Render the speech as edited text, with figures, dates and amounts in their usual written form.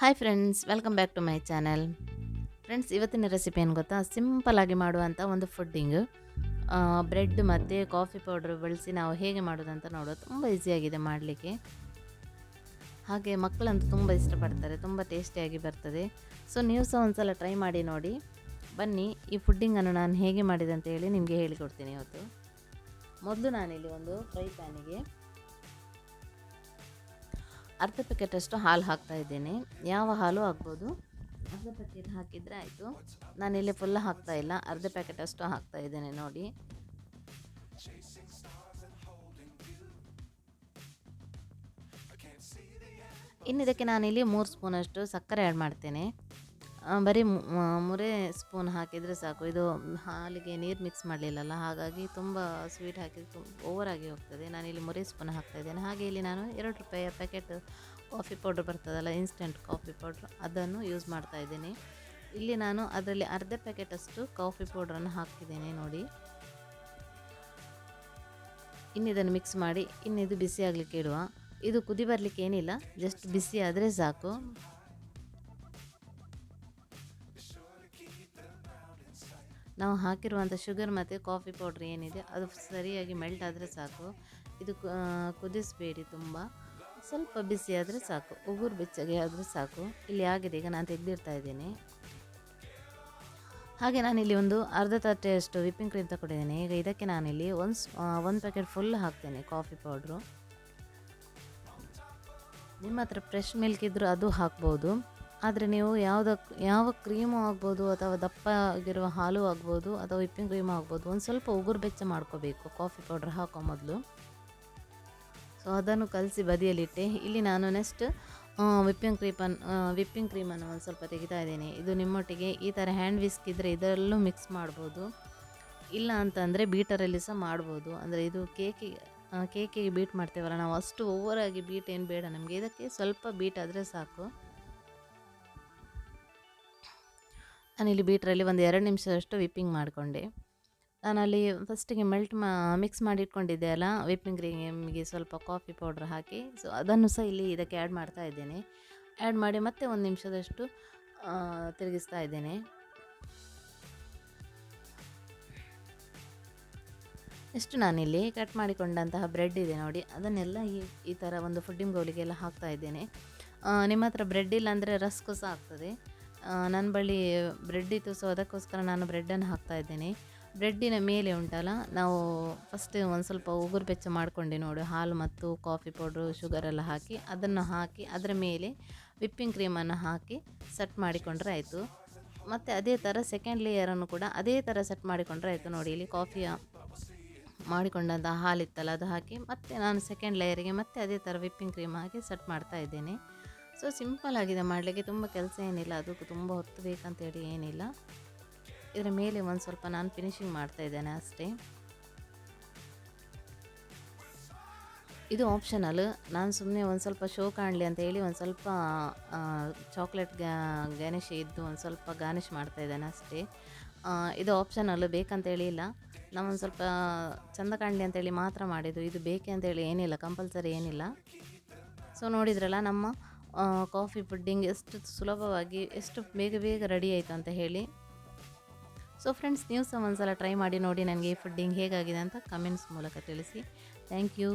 Hi friends, welcome back to my channel. Friends, ಇವತ್ತಿನ recipe ಏನು ಗೊತ್ತಾ? ಸಿಂಪಲ್ಲಾಗಿ ಮಾಡುವಂಥ ಒಂದು ಫುಡ್ಡಿಂಗ್. ಬ್ರೆಡ್ ಮತ್ತು ಕಾಫಿ ಪೌಡ್ರ್ ಬಳಸಿ ನಾವು ಹೇಗೆ ಮಾಡೋದಂತ ನೋಡೋದು. ತುಂಬ ಈಸಿಯಾಗಿದೆ ಮಾಡಲಿಕ್ಕೆ. ಹಾಗೆ ಮಕ್ಕಳಂತೂ ತುಂಬ ಇಷ್ಟಪಡ್ತಾರೆ, ತುಂಬ ಟೇಸ್ಟಿಯಾಗಿ ಬರ್ತದೆ. ಸೊ ನೀವು ಸಹ ಒಂದು ಸಲ ಟ್ರೈ ಮಾಡಿ ನೋಡಿ. ಬನ್ನಿ, ಈ ಫುಡ್ಡಿಂಗನ್ನು ನಾನು ಹೇಗೆ ಮಾಡಿದೆ ಅಂತ ಹೇಳಿ ನಿಮಗೆ ಹೇಳಿಕೊಡ್ತೀನಿ ಇವತ್ತು. ಮೊದಲು ನಾನಿಲ್ಲಿ ಒಂದು ಫ್ರೈ ಪ್ಯಾನಿಗೆ ಅರ್ಧ ಪ್ಯಾಕೆಟಷ್ಟು ಹಾಲು ಹಾಕ್ತಾ ಇದ್ದೇನೆ. ಯಾವ ಹಾಲು ಆಗ್ಬೋದು, ಅರ್ಧ ಪ್ಯಾಕೆಟ್ ಹಾಕಿದರೆ ಆಯಿತು. ನಾನಿಲ್ಲಿ ಫುಲ್ ಹಾಕ್ತಾ ಇಲ್ಲ, ಅರ್ಧ ಪ್ಯಾಕೆಟಷ್ಟು ಹಾಕ್ತಾ ಇದ್ದೇನೆ ನೋಡಿ. ಇನ್ನಿದಕ್ಕೆ ನಾನಿಲ್ಲಿ 3 ಸ್ಪೂನಷ್ಟು ಸಕ್ಕರೆ ಆ್ಯಡ್ ಮಾಡ್ತೇನೆ. ಬರೀ 3 ಸ್ಪೂನ್ ಹಾಕಿದರೆ ಸಾಕು. ಇದು ಹಾಲಿಗೆ ನೀರು ಮಿಕ್ಸ್ ಮಾಡಲಿಲ್ಲಲ್ಲ, ಹಾಗಾಗಿ ತುಂಬ ಸ್ವೀಟ್ ಹಾಕಿದ್ರೆ ಓವರಾಗಿ ಹೋಗ್ತದೆ. ನಾನಿಲ್ಲಿ 3 ಸ್ಪೂನ್ ಹಾಕ್ತಾಯಿದ್ದೇನೆ. ಹಾಗೆ ಇಲ್ಲಿ ನಾನು ₹2 ಪ್ಯಾಕೆಟ್ ಕಾಫಿ ಪೌಡ್ರ್ ಬರ್ತದಲ್ಲ, ಇನ್ಸ್ಟೆಂಟ್ ಕಾಫಿ ಪೌಡ್ರ್, ಅದನ್ನು ಯೂಸ್ ಮಾಡ್ತಾಯಿದ್ದೇನೆ. ಇಲ್ಲಿ ನಾನು ಅದರಲ್ಲಿ ಅರ್ಧ ಪ್ಯಾಕೆಟಷ್ಟು ಕಾಫಿ ಪೌಡ್ರನ್ನು ಹಾಕಿದ್ದೇನೆ ನೋಡಿ. ಇನ್ನಿದನ್ನು ಮಿಕ್ಸ್ ಮಾಡಿ ಇನ್ನಿದು ಬಿಸಿ ಆಗಲಿಕ್ಕೆ ಇಡುವ. ಇದು ಕುದಿ ಬರಲಿಕ್ಕೆ ಏನಿಲ್ಲ, ಜಸ್ಟ್ ಬಿಸಿ ಆದರೆ ಸಾಕು. ನಾವು ಹಾಕಿರುವಂಥ ಶುಗರ್ ಮತ್ತು ಕಾಫಿ ಪೌಡ್ರ್ ಏನಿದೆ ಅದು ಸರಿಯಾಗಿ ಮೆಲ್ಟ್ ಆದರೆ ಸಾಕು. ಇದು ಕುದಿಸಬೇಡಿ, ತುಂಬ ಸ್ವಲ್ಪ ಬಿಸಿ ಆದರೆ ಸಾಕು, ಉಗುರು ಬೆಚ್ಚಗೆ ಆದರೆ ಸಾಕು. ಇಲ್ಲಿ ಆಗಿದೆ, ಈಗ ನಾನು ತೆಗೆದಿಡ್ತಾ ಇದ್ದೇನೆ. ಹಾಗೆ ನಾನಿಲ್ಲಿ ಒಂದು ಅರ್ಧ ತಟ್ಟೆಯಷ್ಟು ವಿಪ್ಪಿಂಗ್ ಕ್ರೀಮ್ ತಗೊಂಡಿದ್ದೇನೆ. ಈಗ ಇದಕ್ಕೆ ನಾನಿಲ್ಲಿ ಒಂದು ಪ್ಯಾಕೆಟ್ ಫುಲ್ ಹಾಕ್ತೇನೆ ಕಾಫಿ ಪೌಡ್ರು. ನಿಮ್ಮ ಹತ್ರ ಫ್ರೆಶ್ ಮಿಲ್ಕ್ ಇದ್ದರೂ ಅದು ಹಾಕ್ಬೋದು. ಆದರೆ ನೀವು ಯಾವ ಕ್ರೀಮು ಆಗ್ಬೋದು, ಅಥವಾ ದಪ್ಪ ಆಗಿರುವ ಹಾಲು ಆಗ್ಬೋದು, ಅಥವಾ ವಿಪ್ಪಿಂಗ್ ಕ್ರೀಮು ಆಗ್ಬೋದು, ಒಂದು ಸ್ವಲ್ಪ ಉಗುರು ಬೆಚ್ಚ ಮಾಡ್ಕೋಬೇಕು ಕಾಫಿ ಪೌಡ್ರ್ ಹಾಕೋ ಮೊದಲು. ಸೊ ಅದನ್ನು ಕಲಸಿ ಬದಿಯಲ್ಲಿಟ್ಟೆ. ಇಲ್ಲಿ ನಾನು ನೆಕ್ಸ್ಟ್ ವಿಪ್ಪಿಂಗ್ ಕ್ರೀಮನ್ನು ಒಂದು ಸ್ವಲ್ಪ ತೆಗಿತಾ ಇದ್ದೇನೆ. ಇದು ನಿಮ್ಮೊಟ್ಟಿಗೆ ಈ ಥರ ಹ್ಯಾಂಡ್ ವಿಸ್ಕ್ ಇದ್ದರೆ ಇದರಲ್ಲೂ ಮಿಕ್ಸ್ ಮಾಡ್ಬೋದು, ಇಲ್ಲ ಅಂತಂದರೆ ಬೀಟರಲ್ಲಿ ಸಹ ಮಾಡ್ಬೋದು. ಅಂದರೆ ಇದು ಕೇಕಿಗೆ ಬೀಟ್ ಮಾಡ್ತೇವಲ್ಲ ನಾವು, ಅಷ್ಟು ಓವರಾಗಿ ಬೀಟ್ ಏನು ಬೇಡ ನಮಗೆ, ಇದಕ್ಕೆ ಸ್ವಲ್ಪ ಬೀಟ್ ಆದರೆ ಸಾಕು. ನಾನಿಲ್ಲಿ ಬೀಟ್ರಲ್ಲಿ ಒಂದು 2 ನಿಮಿಷದಷ್ಟು ವಿಪ್ಪಿಂಗ್ ಮಾಡಿಕೊಂಡೆ. ನಾನಲ್ಲಿ ಫಸ್ಟಿಗೆ ಮಿಕ್ಸ್ ಮಾಡಿ ಇಟ್ಕೊಂಡಿದ್ದೆ ಅಲ್ಲ, ವಿಪ್ಪಿಂಗ್ ಕ್ರೀಮಿಗೆ ಸ್ವಲ್ಪ ಕಾಫಿ ಪೌಡ್ರ್ ಹಾಕಿ, ಸೊ ಅದನ್ನು ಸಹ ಇಲ್ಲಿ ಇದಕ್ಕೆ ಆ್ಯಡ್ ಮಾಡ್ತಾ ಇದ್ದೇನೆ. ಆ್ಯಡ್ ಮಾಡಿ ಮತ್ತೆ 1 ನಿಮಿಷದಷ್ಟು ತಿರುಗಿಸ್ತಾ ಇದ್ದೇನೆ. ನೆಕ್ಸ್ಟ್ ನಾನಿಲ್ಲಿ ಕಟ್ ಮಾಡಿಕೊಂಡಂತಹ ಬ್ರೆಡ್ ಇದೆ ನೋಡಿ, ಅದನ್ನೆಲ್ಲ ಈ ಥರ ಒಂದು ಫುಡ್ಡಿಂಗ್ ಬೌಲಿಗೆಲ್ಲ ಹಾಕ್ತಾ ಇದ್ದೇನೆ. ನಿಮ್ಮ ಹತ್ರ ಬ್ರೆಡ್ ಇಲ್ಲ ಅಂದರೆ ರಸ್ಕ್ ಸಹ ಆಗ್ತದೆ. ನನ್ನ ಬಳಿ ಬ್ರೆಡ್ ಇತ್ತು, ಸೊ ಅದಕ್ಕೋಸ್ಕರ ನಾನು ಬ್ರೆಡ್ಡನ್ನು ಹಾಕ್ತಾ ಇದ್ದೇನೆ. ಬ್ರೆಡ್ಡಿನ ಮೇಲೆ ಉಂಟಲ್ಲ, ನಾವು ಫಸ್ಟ್ ಒಂದು ಸ್ವಲ್ಪ ಉಗುರು ಬೆಚ್ಚ ಮಾಡಿಕೊಂಡೆ ನೋಡಿ, ಹಾಲು ಮತ್ತು ಕಾಫಿ ಪೌಡ್ರು ಶುಗರೆಲ್ಲ ಹಾಕಿ, ಅದನ್ನು ಹಾಕಿ ಅದರ ಮೇಲೆ ವಿಪ್ಪಿಂಗ್ ಕ್ರೀಮನ್ನು ಹಾಕಿ ಸೆಟ್ ಮಾಡಿಕೊಂಡ್ರೆ ಆಯಿತು. ಮತ್ತು ಅದೇ ಥರ ಸೆಕೆಂಡ್ ಲೇಯರನ್ನು ಕೂಡ ಅದೇ ಥರ ಸೆಟ್ ಮಾಡಿಕೊಂಡ್ರೆ ಆಯಿತು ನೋಡಿ. ಇಲ್ಲಿ ಕಾಫಿಯ ಮಾಡಿಕೊಂಡಂಥ ಹಾಲಿತ್ತಲ್ಲ ಅದು ಹಾಕಿ, ಮತ್ತು ನಾನು ಸೆಕೆಂಡ್ ಲೇಯರಿಗೆ ಮತ್ತೆ ಅದೇ ಥರ ವಿಪ್ಪಿಂಗ್ ಕ್ರೀಮ್ ಹಾಕಿ ಸೆಟ್ ಮಾಡ್ತಾ ಇದ್ದೇನೆ. ಸೊ ಸಿಂಪಲ್ ಆಗಿದೆ ಮಾಡಲಿಕ್ಕೆ, ತುಂಬ ಕೆಲಸ ಏನಿಲ್ಲ, ಅದಕ್ಕೂ ತುಂಬ ಹೊತ್ತು ಬೇಕಂತೇಳಿ ಏನಿಲ್ಲ. ಇದರ ಮೇಲೆ ಒಂದು ಸ್ವಲ್ಪ ನಾನು ಫಿನಿಶಿಂಗ್ ಮಾಡ್ತಾ ಇದ್ದೇನೆ ಅಷ್ಟೇ. ಇದು ಆಪ್ಷನಲ್, ನಾನು ಸುಮ್ಮನೆ ಒಂದು ಸ್ವಲ್ಪ ಶೋ ಕಾಣಲಿ ಅಂತ ಹೇಳಿ ಒಂದು ಸ್ವಲ್ಪ ಚಾಕ್ಲೇಟ್ ಗಾರ್ನಿಷ್ ಇದ್ದು ಒಂದು ಸ್ವಲ್ಪ ಗಾರ್ನಿಷ್ ಮಾಡ್ತಾ ಇದ್ದೇನೆ ಅಷ್ಟೇ. ಇದು ಆಪ್ಷನಲ್, ಬೇಕಂತೇಳಿ ಇಲ್ಲ. ನಾವೊಂದು ಸ್ವಲ್ಪ ಚೆಂದ ಕಾಣಲಿ ಅಂತೇಳಿ ಮಾತ್ರ ಮಾಡಿದ್ದು, ಇದು ಬೇಕೆ ಅಂತೇಳಿ ಏನಿಲ್ಲ, ಕಂಪಲ್ಸರಿ ಏನಿಲ್ಲ. ಸೊ ನೋಡಿದ್ರಲ್ಲ ನಮ್ಮ ಕಾಫಿ ಪುಡ್ಡಿಂಗ್ ಎಷ್ಟು ಸುಲಭವಾಗಿ, ಎಷ್ಟು ಬೇಗ ರೆಡಿ ಆಯಿತು ಅಂತ ಹೇಳಿ. ಸೊ ಫ್ರೆಂಡ್ಸ್, ನೀವು ಸಹ ಒಂದು ಸಲ ಟ್ರೈ ಮಾಡಿ ನೋಡಿ. ನನಗೆ ಈ ಫುಡ್ಡಿಂಗ್ ಹೇಗಾಗಿದೆ ಅಂತ ಕಮೆಂಟ್ಸ್ ಮೂಲಕ ತಿಳಿಸಿ. Thank you.